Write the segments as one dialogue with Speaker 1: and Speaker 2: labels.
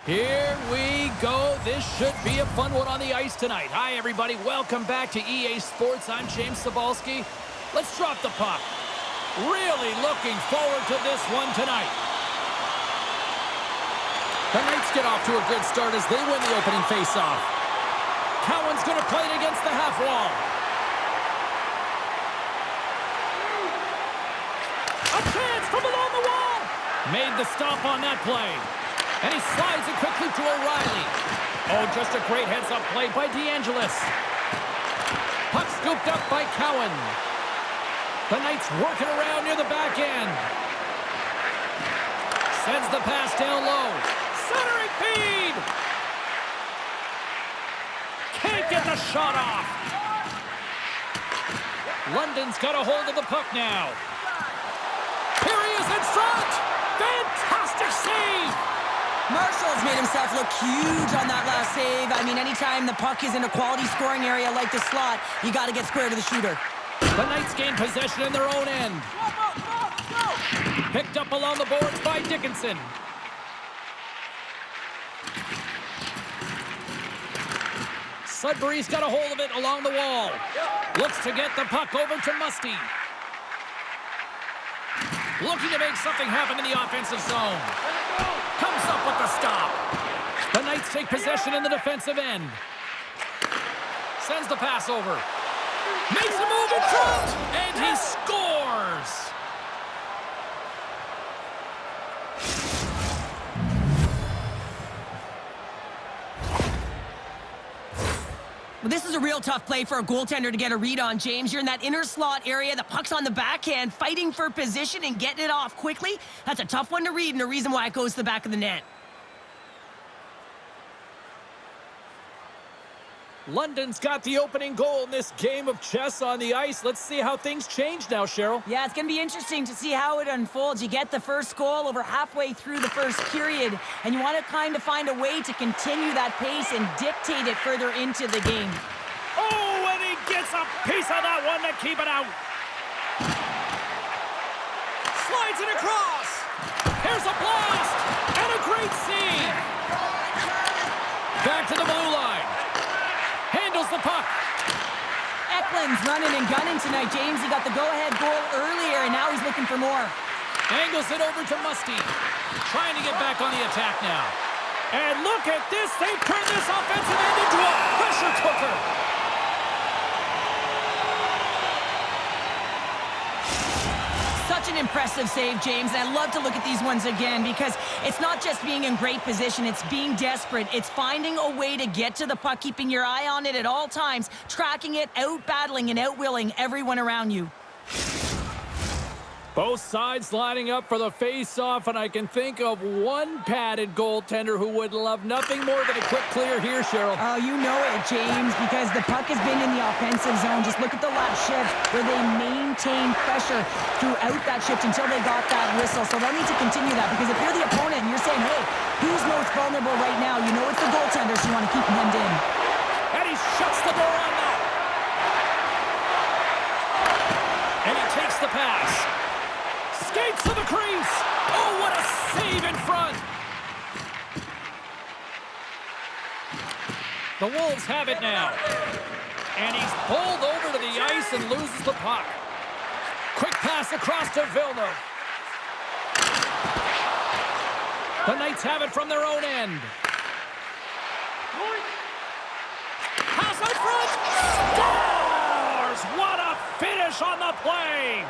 Speaker 1: Here we go. This should be a fun one on the ice tonight. Hi, everybody. Welcome back to EA Sports. I'm James Cybulski. Let's drop the puck. Really looking forward to this one tonight. The Knights get off to a good start as they win the opening faceoff. Cowan's going to play it against the half wall. A chance from along the wall. Made the stop on that play. And he slides it quickly to O'Reilly. Oh, just a great heads-up play by DeAngelis. Puck scooped up by Cowan. The Knights working around near the back end. Sends the pass down low. Centering feed! Can't get the shot off. London's got a hold of the puck now. Here he is in front! Fantastic save!
Speaker 2: Marshall's made himself look huge on that last save. I mean, anytime the puck is in a quality scoring area like the slot, you got to get square to the shooter.
Speaker 1: The Knights gain possession in their own end. Picked up along the boards by Dickinson. Sudbury's got a hold of it along the wall. Looks to get the puck over to Musty. Looking to make something happen in the offensive zone. Comes up with the stop. The Knights take possession in the defensive end. Sends the pass over. Makes a move in front, and he scores!
Speaker 2: Well, this is a real tough play for a goaltender to get a read on, James. You're in that inner slot area, the puck's on the backhand, fighting for position and getting it off quickly. That's a tough one to read and a reason why it goes to the back of the net.
Speaker 1: London's got the opening goal in this game of chess on the ice. Let's see how things change now, Cheryl.
Speaker 2: Yeah, it's going to be interesting to see how it unfolds. You get the first goal over halfway through the first period, and you want to kind of find a way to continue that pace and dictate it further into the game.
Speaker 1: Oh, and he gets a piece of that one to keep it out. Slides it across. Here's a blast, and a great save. Back to the blue line. Handles the puck.
Speaker 2: Eklund's running and gunning tonight, James. He got the go-ahead goal earlier, and now he's looking for more.
Speaker 1: Angles it over to Musty. Trying to get back on the attack now. And look at this. They've turned this offensive end into a pressure cooker.
Speaker 2: Such an impressive save, James. And I love to look at these ones again because it's not just being in great position. It's being desperate. It's finding a way to get to the puck, keeping your eye on it at all times, tracking it, out-battling and out-willing everyone around you.
Speaker 1: Both sides lining up for the face-off, and I can think of one padded goaltender who would love nothing more than a quick clear here, Cheryl.
Speaker 2: Oh, you know it, James, because the puck has been in the offensive zone. Just look at the last shift where they maintained pressure throughout that shift until they got that whistle. So they'll need to continue that, because if you're the opponent and you're saying, hey, who's most vulnerable right now? You know it's the goaltender, so you want to keep him hemmed in.
Speaker 1: And he shuts the door on that. And he takes the pass. Skates to the crease. Oh, what a save in front. The Wolves have it now. And he's pulled over to the ice and loses the puck. Quick pass across to Villeneuve. The Knights have it from their own end. Pass out front. Scores! What a finish on the play.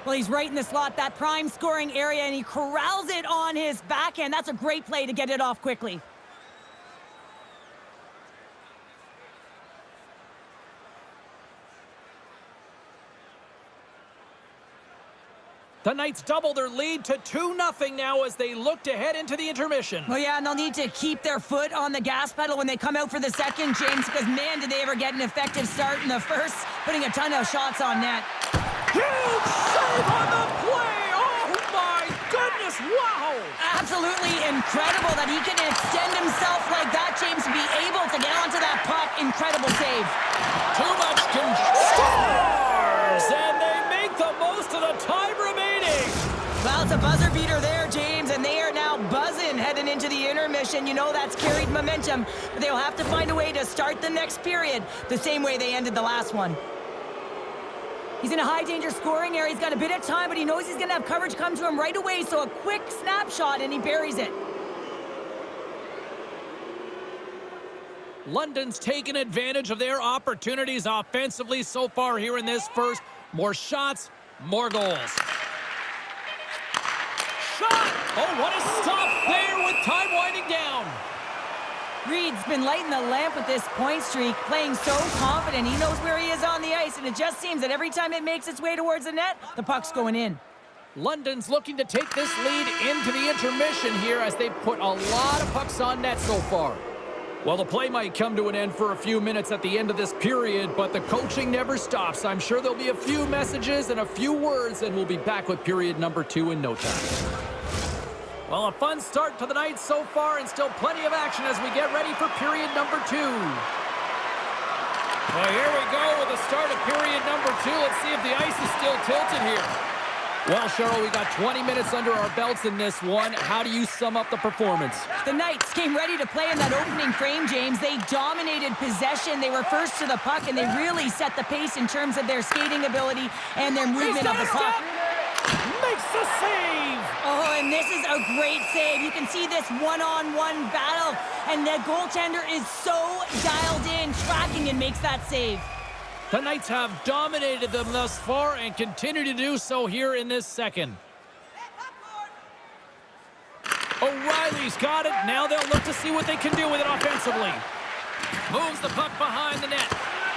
Speaker 2: Well, he's right in the slot, that prime scoring area, and he corrals it on his backhand. That's a great play to get it off quickly.
Speaker 1: The Knights double their lead to 2-0 now as they look to head into the intermission.
Speaker 2: Well, yeah, and they'll need to keep their foot on the gas pedal when they come out for the second, James, because, man, did they ever get an effective start in the first, putting a ton of shots on net.
Speaker 1: Huge save on the play! Oh, my goodness, wow!
Speaker 2: Absolutely incredible that he can extend himself like that, James, to be able to get onto that puck. Incredible save.
Speaker 1: Too much scores!
Speaker 2: Well, it's a buzzer beater there, James, and they are now buzzing heading into the intermission. You know that's carried momentum, but they'll have to find a way to start the next period the same way they ended the last one. He's in a high-danger scoring area. He's got a bit of time, but he knows he's going to have coverage come to him right away, so a quick snapshot, and he buries it.
Speaker 1: London's taken advantage of their opportunities offensively so far here in this first. More shots, more goals. Shot! Oh, what a stop there with time winding down.
Speaker 2: Reed's been lighting the lamp with this point streak, playing so confident. He knows where he is on the ice, and it just seems that every time it makes its way towards the net, the puck's going in.
Speaker 1: London's looking to take this lead into the intermission here as they put a lot of pucks on net so far. Well, the play might come to an end for a few minutes at the end of this period, but the coaching never stops. I'm sure there'll be a few messages and a few words, and we'll be back with period number 2 in no time. Well, a fun start to the night so far, and still plenty of action as we get ready for period number 2. Well, here we go with the start of period number 2. Let's see if the ice is still tilted here. Well, Cheryl, we got 20 minutes under our belts in this one. How do you sum up the performance?
Speaker 2: The Knights came ready to play in that opening frame, James. They dominated possession. They were first to the puck, and they really set the pace in terms of their skating ability and their movement of the puck.
Speaker 1: Makes the save!
Speaker 2: Oh, and this is a great save. You can see this one-on-one battle, and the goaltender is so dialed in, tracking, and makes that save.
Speaker 1: The Knights have dominated them thus far and continue to do so here in this second. O'Reilly's got it. Now they'll look to see what they can do with it offensively. Moves the puck behind the net.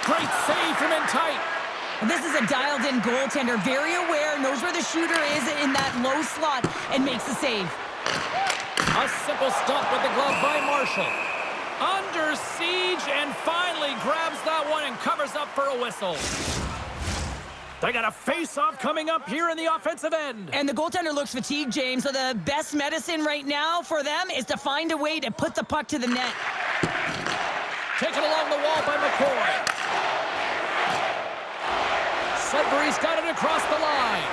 Speaker 1: Great save from in tight.
Speaker 2: This is a dialed-in goaltender, very aware, knows where the shooter is in that low slot, and makes the save.
Speaker 1: A simple stop with the glove by Marshall. Under siege, and finally grabs that one and covers up for a whistle. They got a face-off coming up here in the offensive end.
Speaker 2: And the goaltender looks fatigued, James, so the best medicine right now for them is to find a way to put the puck to the net.
Speaker 1: Taken along the wall by McCoy. Sudbury's got it across the line.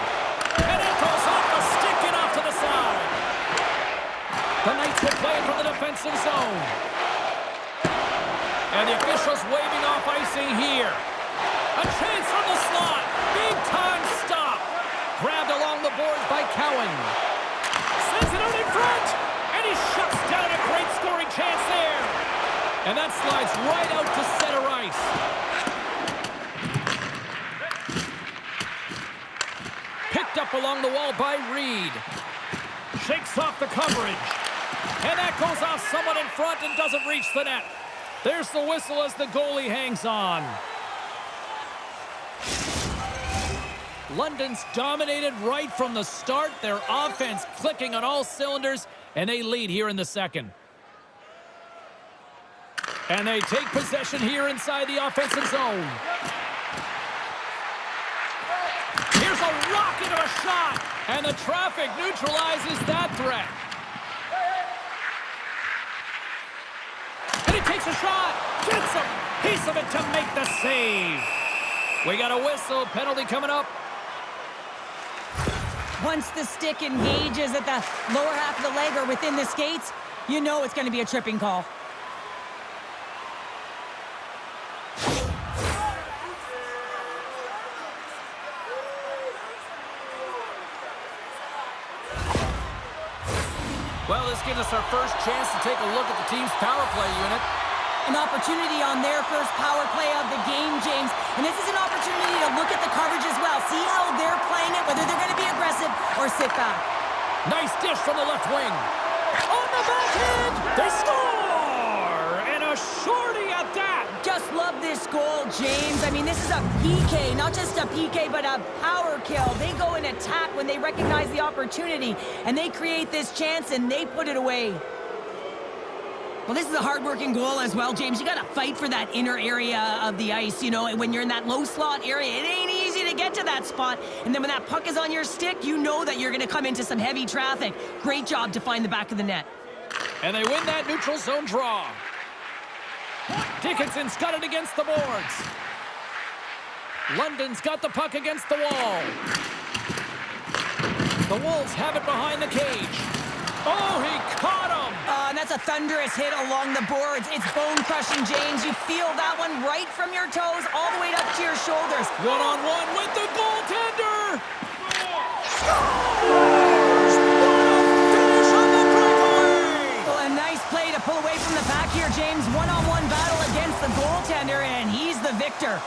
Speaker 1: And it goes off the stick and off to the side. The Knights will play it from the defensive zone. And the officials waving off icing here. A chance from the slot. Big time stop. Grabbed along the boards by Cowan. Sends it out in front. And he shuts down a great scoring chance there. And that slides right out to center ice. Picked up along the wall by Reed. Shakes off the coverage. And that goes off someone in front and doesn't reach the net. There's the whistle as the goalie hangs on. London's dominated right from the start. Their offense clicking on all cylinders, and they lead here in the second. And they take possession here inside the offensive zone. Here's a rocket of a shot, and the traffic neutralizes that threat. And he takes a shot, gets a piece of it to make the save. We got a whistle, penalty coming up.
Speaker 2: Once the stick engages at the lower half of the leg or within the skates, you know it's going to be a tripping call.
Speaker 1: Well, this gives us our first chance to take a look at the team's power play unit.
Speaker 2: An opportunity on their first power play of the game, James. And this is an opportunity to look at the coverage as well. See how they're playing it, whether they're going to be aggressive or sit back.
Speaker 1: Nice dish from the left wing. On the backhand, they score! And a shorty at that.
Speaker 2: Just love this goal, James. I mean, this is a PK, not just a PK, but a power kill. They go and attack when they recognize the opportunity, and they create this chance, and they put it away. Well, this is a hard-working goal as well, James. You got to fight for that inner area of the ice, you know, and when you're in that low slot area, it ain't easy to get to that spot. And then when that puck is on your stick, you know that you're going to come into some heavy traffic. Great job to find the back of the net.
Speaker 1: And they win that neutral zone draw. Dickinson's got it against the boards. London's got the puck against the wall. The Wolves have it behind the cage. Oh, he caught him!
Speaker 2: And that's a thunderous hit along the boards. It's bone-crushing, James. You feel that one right from your toes all the way up to your shoulders.
Speaker 1: One-on-one with the goaltender! Scores! What a finish on the breakaway!
Speaker 2: Well, a nice play to pull away from the pack here, James. One-on-one battle against the goaltender, and he's the victor.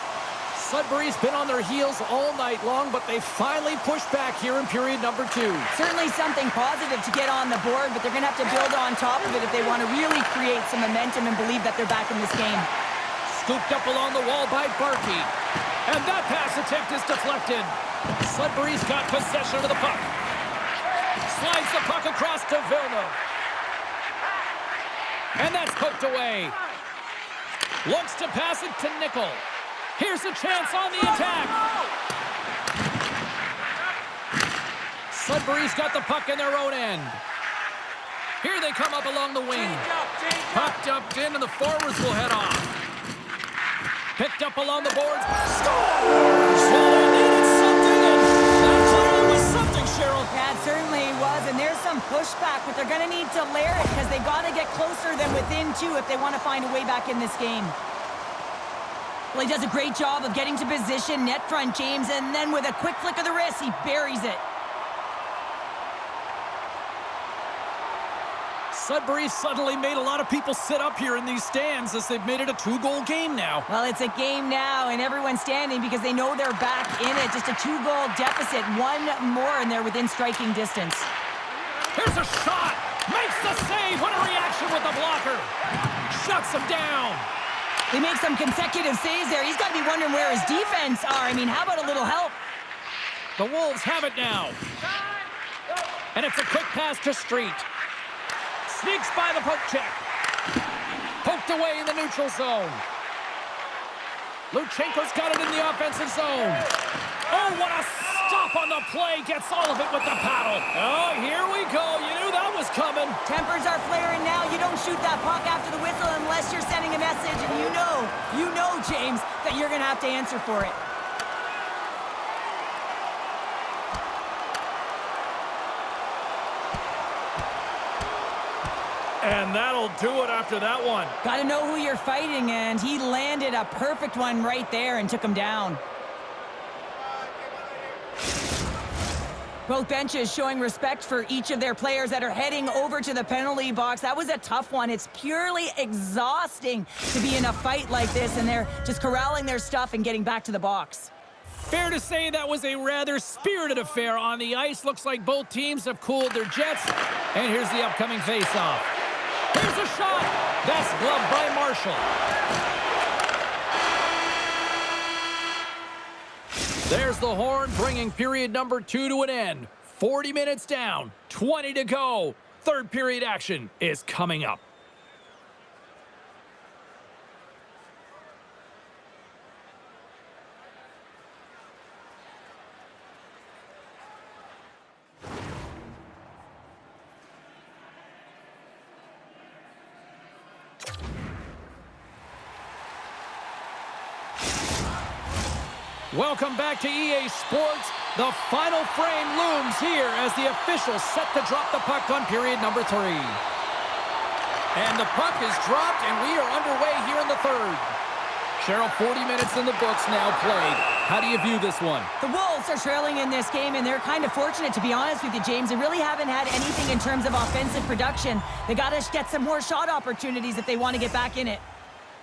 Speaker 1: Sudbury's been on their heels all night long, but they finally pushed back here in period number 2.
Speaker 2: Certainly something positive to get on the board, but they're going to have to build on top of it if they want to really create some momentum and believe that they're back in this game.
Speaker 1: Scooped up along the wall by Barkey. And that pass attempt is deflected. Sudbury's got possession of the puck. Slides the puck across to Villeneuve. And that's poked away. Looks to pass it to Nickel. Here's a chance on the attack. Sudbury's got the puck in their own end. Here they come up along the wing. Puck dumped in, and the forwards will head off. Picked up along the boards. Scores! Well, they needed something, and that clearly was something, Cheryl.
Speaker 2: Yeah, it certainly was, and there's some pushback, but they're going to need to layer it because they got to get closer than within 2 if they want to find a way back in this game. Well, he does a great job of getting to position, net front, James, and then with a quick flick of the wrist, he buries it.
Speaker 1: Sudbury suddenly made a lot of people sit up here in these stands as they've made it a 2-goal game now.
Speaker 2: Well, it's a game now, and everyone's standing because they know they're back in it. Just a 2-goal deficit. One more, and they're within striking distance.
Speaker 1: Here's a shot. Makes the save. What a reaction with the blocker. Shuts him down.
Speaker 2: They make some consecutive saves there. He's got to be wondering where his defense are. I mean, how about a little help?
Speaker 1: The Wolves have it now. And it's a quick pass to Street. Sneaks by the poke check. Poked away in the neutral zone. Luchenko's got it in the offensive zone. Oh, what a stop on the play. Gets all of it with the paddle. Oh, here we go. You knew that was coming.
Speaker 2: Tempers are flaring now. You don't shoot that puck after the whistle unless you're sending a message. And you know, James, that you're going to have to answer for it.
Speaker 1: And that'll do it after that one.
Speaker 2: Got to know who you're fighting, and he landed a perfect one right there and took him down. Both benches showing respect for each of their players that are heading over to the penalty box. That was a tough one. It's purely exhausting to be in a fight like this, and they're just corralling their stuff and getting back to the box.
Speaker 1: Fair to say that was a rather spirited affair on the ice. Looks like both teams have cooled their jets. And here's the upcoming face-off. Here's a shot. That's gloved by Marshall. There's the horn, bringing period number 2 to an end. 40 minutes down, 20 to go. Third period action is coming up. Welcome back to EA Sports. The final frame looms here as the officials set to drop the puck on period number 3. And the puck is dropped, and we are underway here in the third. Cheryl, 40 minutes in the books now played. How do you view this one?
Speaker 2: The Wolves are trailing in this game, and they're kind of fortunate, to be honest with you, James. They really haven't had anything in terms of offensive production. They got to get some more shot opportunities if they want to get back in it.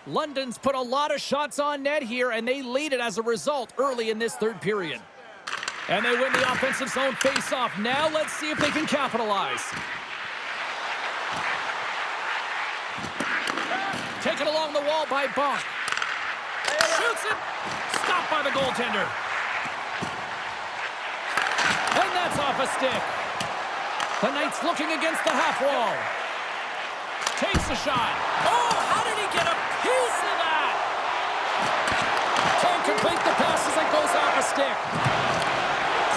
Speaker 1: London's put a lot of shots on net here, and they lead it as a result early in this third period. And they win the offensive zone face-off. Now let's see if they can capitalize. Taken along the wall by Bonk. Shoots it. Stopped by the goaltender. And that's off a stick. The Knights looking against the half wall. Takes a shot. Oh, how did he get a piece of that? Can't complete the pass as it goes off a stick.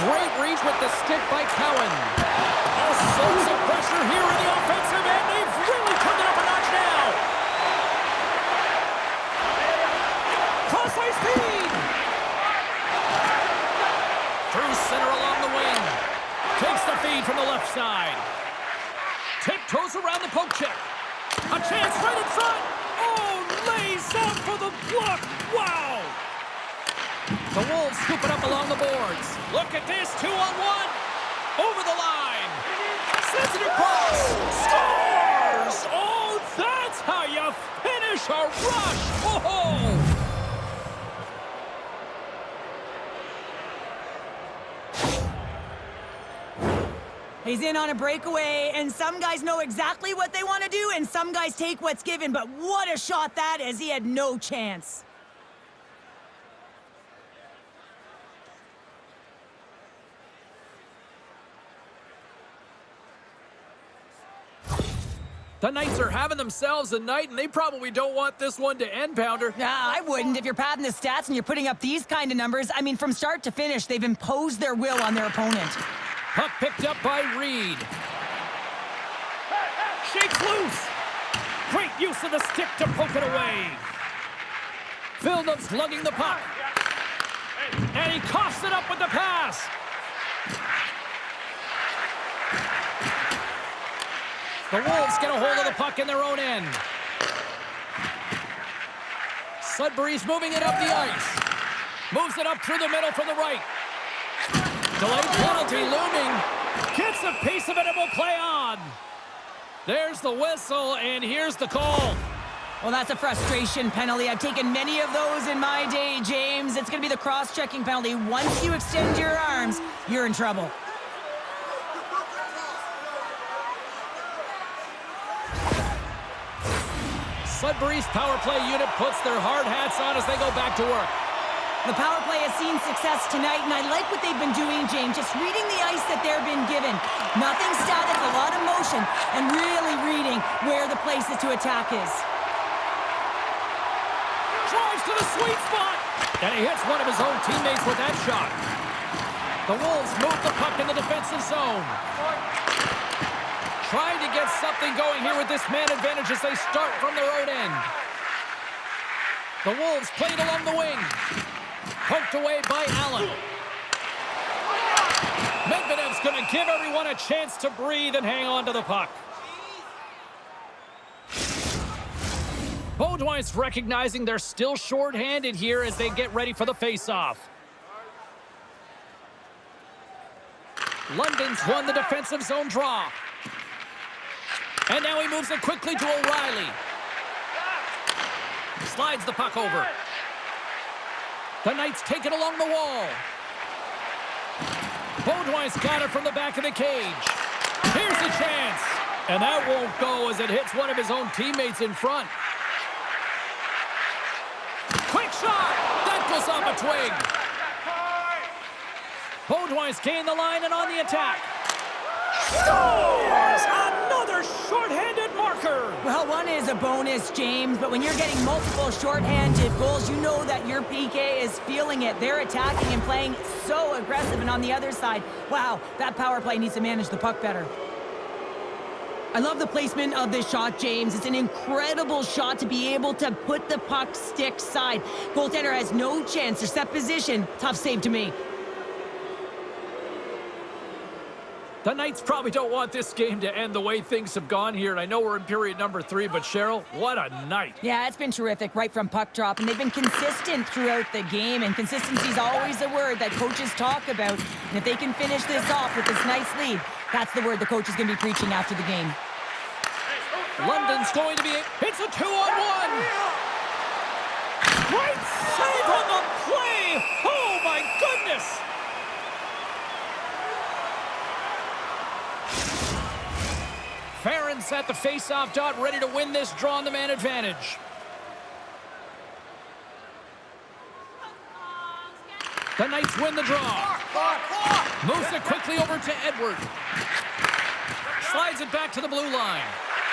Speaker 1: Great reach with the stick by Cowan. All sorts of pressure here in the offensive end. They've really turned it up a notch now. Cross-ice speed. Through center along the wing. Takes the from the left side. Tiptoes around the poke check. A chance right in front. Oh, lays out for the block. Wow. The Wolves scoop it up along the boards. Look at this, 2-on-1. Over the line. Sends it across. Scores! Oh, that's how you finish a rush. Oh!
Speaker 2: He's in on a breakaway, and some guys know exactly what they want to do, and some guys take what's given, but what a shot that is. He had no chance.
Speaker 1: The Knights are having themselves a night, and they probably don't want this one to end, Pounder.
Speaker 2: Nah, I wouldn't. If you're padding the stats and you're putting up these kind of numbers, I mean, from start to finish, they've imposed their will on their opponent.
Speaker 1: Puck picked up by Reed. Shakes loose. Great use of the stick to poke it away. Villeneuve's lugging the puck. And he coughs it up with the pass. The Wolves get a hold of the puck in their own end. Sudbury's moving it up the ice. Moves it up through the middle from the right. Delayed penalty looming. Gets a piece of it and will play on. There's the whistle, and here's the call.
Speaker 2: Well, that's a frustration penalty. I've taken many of those in my day, James. It's going to be the cross-checking penalty. Once you extend your arms, you're in trouble.
Speaker 1: Sudbury's power play unit puts their hard hats on as they go back to work.
Speaker 2: The power play has seen success tonight, and I like what they've been doing, James. Just reading the ice that they're being given. Nothing static, a lot of motion, and really reading where the places to attack is.
Speaker 1: Drives to the sweet spot, and he hits one of his own teammates with that shot. The Wolves move the puck in the defensive zone. Trying to get something going here with this man advantage as they start from their own end. The Wolves played along the wing. Poked away by Allen. Medvedev's going to give everyone a chance to breathe and hang on to the puck. Baudouin's recognizing they're still short-handed here as they get ready for the face-off. London's won the defensive zone draw. And now he moves it quickly to O'Reilly. Slides the puck over. The Knights take it along the wall. Baudouin's got it from the back of the cage. Here's a chance. And that won't go as it hits one of his own teammates in front. Quick shot! That goes off a twig. Baudouin's gained the line and on the attack. Scores! Another shorthanded marker!
Speaker 2: Well, one is a bonus, James, but when you're getting multiple shorthanded goals, you know that your PK is feeling it. They're attacking and playing so aggressive, and on the other side, wow, that power play needs to manage the puck better. I love the placement of this shot, James. It's an incredible shot to be able to put the puck stick side. Goaltender has no chance to set position. Tough save to me.
Speaker 1: The Knights probably don't want this game to end the way things have gone here. And I know we're in period number 3, but Cheryl, what a night.
Speaker 2: Yeah, it's been terrific right from puck drop, and they've been consistent throughout the game, and consistency is always a word that coaches talk about. And if they can finish this off with this nice lead, that's the word the coach is going to be preaching after the game.
Speaker 1: London's going to be... It's a 2-on-1! Great save on the play! Oh, my goodness! Farron's at the face-off dot, ready to win this draw on the man advantage. The Knights win the draw. Moves it quickly over to Edward. Slides it back to the blue line.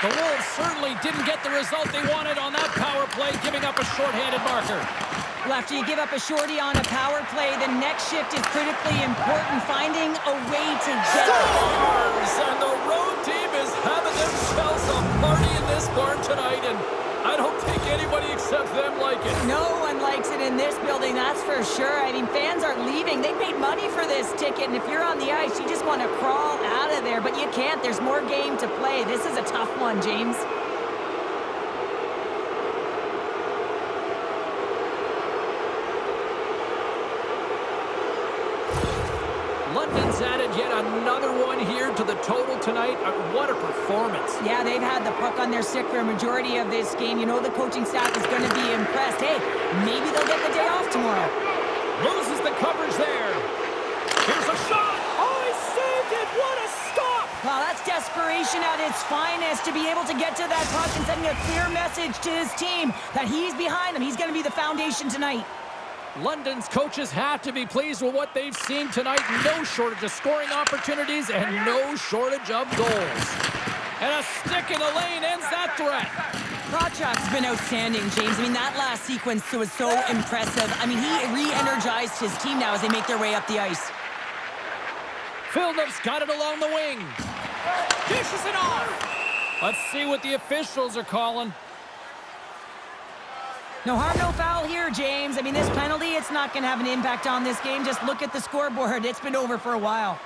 Speaker 1: The Wolves certainly didn't get the result they wanted on that power play, giving up a shorthanded marker.
Speaker 2: Well, after you give up a shorty on a power play, the next shift is critically important, finding a way to get...
Speaker 1: Scores! And the road team is having themselves a party in this barn tonight, and I don't think anybody except them like it.
Speaker 2: No one likes it in this building, that's for sure. I mean, fans are leaving. They paid money for this ticket, and if you're on the ice, you just want to crawl out of there, but you can't. There's more game to play. This is a tough one, James.
Speaker 1: London's added yet another one here to the total tonight. What a performance.
Speaker 2: Yeah, they've had the puck on their stick for a majority of this game. You know the coaching staff is going to be impressed. Hey, maybe they'll get the day off tomorrow.
Speaker 1: Loses the coverage there. Here's a shot. Oh, he saved it. What a stop.
Speaker 2: Well, that's desperation at its finest, to be able to get to that puck and sending a clear message to his team that he's behind them. He's going to be the foundation tonight.
Speaker 1: London's coaches have to be pleased with what they've seen tonight. No shortage of scoring opportunities and no shortage of goals. And a stick in the lane ends that threat.
Speaker 2: Krawchuk's been outstanding, James. I mean, that last sequence was so impressive. I mean, he re-energized his team now as they make their way up the ice.
Speaker 1: Philnup's got it along the wing. Dishes it off. Let's see what the officials are calling.
Speaker 2: No harm, no foul here, James. I mean, this penalty, it's not going to have an impact on this game. Just look at the scoreboard. It's been over for a while.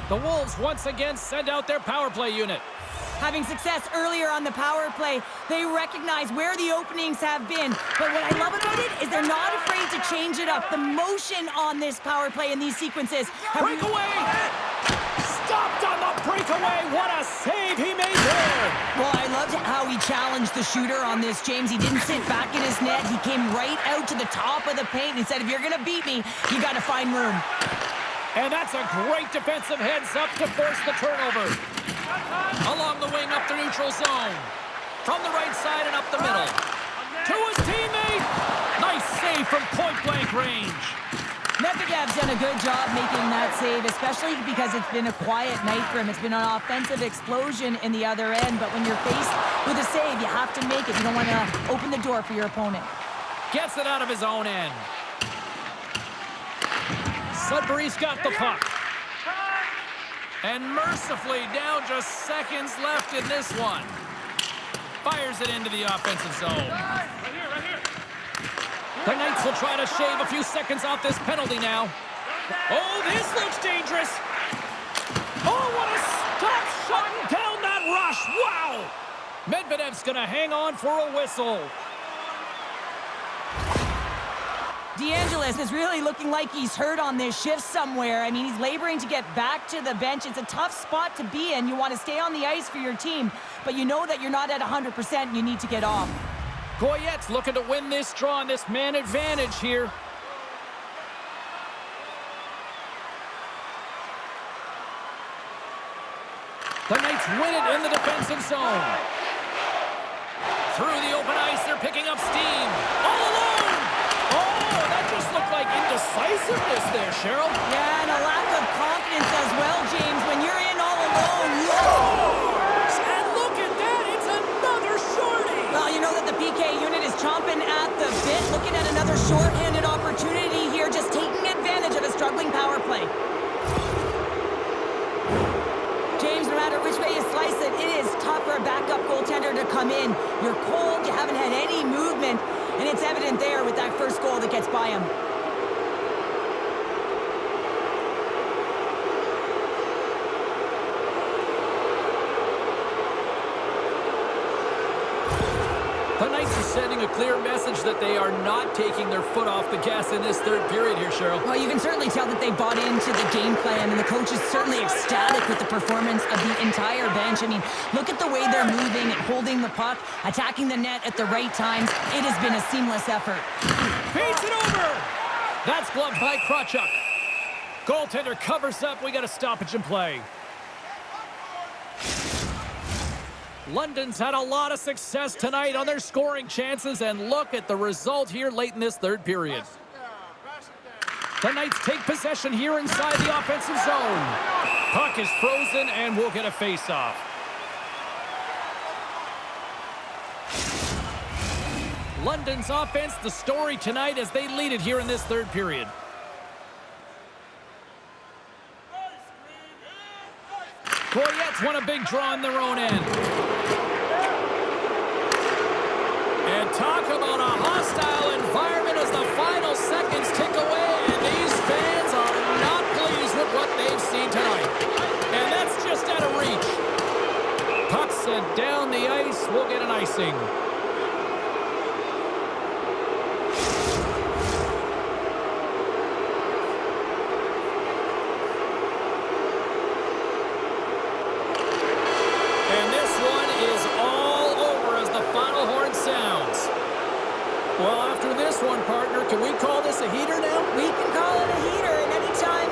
Speaker 1: The Wolves once again send out their power play unit.
Speaker 2: Having success earlier on the power play, they recognize where the openings have been. But what I love about it is they're not afraid to change it up. The motion on this power play in these sequences.
Speaker 1: Breakaway! Stopped on the breakaway! What a save he made there!
Speaker 2: Well, I loved how he challenged the shooter on this, James. He didn't sit back in his net. He came right out to the top of the paint and said, if you're going to beat me, you got to find room.
Speaker 1: And that's a great defensive heads-up to force the turnover. Along the wing, up the neutral zone. From the right side and up the middle. To his teammate. Nice save from point-blank range.
Speaker 2: Medvedev's done a good job making that save, especially because it's been a quiet night for him. It's been an offensive explosion in the other end, but when you're faced with a save, you have to make it. You don't want to open the door for your opponent.
Speaker 1: Gets it out of his own end. Sudbury's got the puck. And mercifully, down just seconds left in this one. Fires it into the offensive zone. The Knights will try to shave a few seconds off this penalty now. Oh, this looks dangerous. Oh, what a stop shutting down that rush. Wow. Medvedev's going to hang on for a whistle.
Speaker 2: DeAngelis is really looking like he's hurt on this shift somewhere. I mean, he's laboring to get back to the bench. It's a tough spot to be in. You want to stay on the ice for your team, but you know that you're not at 100% and you need to get off.
Speaker 1: Goyette's looking to win this draw on this man advantage here. The Knights win it in the defensive zone. Through the open ice, they're picking up steam. All alone! Oh, that just looked like indecisiveness there, Cheryl.
Speaker 2: Yeah, and a lack of confidence as well, James. When you're in all alone,
Speaker 1: And look at that, it's another shorty!
Speaker 2: well, you know that the PK unit is chomping at the bit, looking at another shorthanded opportunity here, just taking advantage of a struggling power play. James, no matter which way you slice it, it is tough for a backup goaltender to come in. You're cold, you haven't had any movement, and it's evident there with that first goal that gets by him.
Speaker 1: The Knights are sending a clear message that they are not taking their foot off the gas in this third period here, Cheryl.
Speaker 2: Well, you can certainly tell that they bought into the game plan, and the coach is certainly ecstatic with the performance of the entire bench. I mean, look at the way they're moving and holding the puck, attacking the net at the right times. It has been a seamless effort.
Speaker 1: Beats it over! That's gloved by Krawchuk. Goaltender covers up. We got a stoppage in play. London's had a lot of success tonight on their scoring chances, and look at the result here late in this third period. The Knights take possession here inside the offensive zone. Puck is frozen, and we'll get a face-off. London's offense, the story tonight as they lead it here in this third period. Goyette's won a big draw in their own end. And talk about a hostile environment as the final seconds tick away, and these fans are not pleased with what they've seen tonight. And that's just out of reach. Puck sent down the ice. We'll get an icing. And this one is all over as the final horn sounds. Well, after this one, partner, can we call this a heater now?
Speaker 2: We can call it a heater, and anytime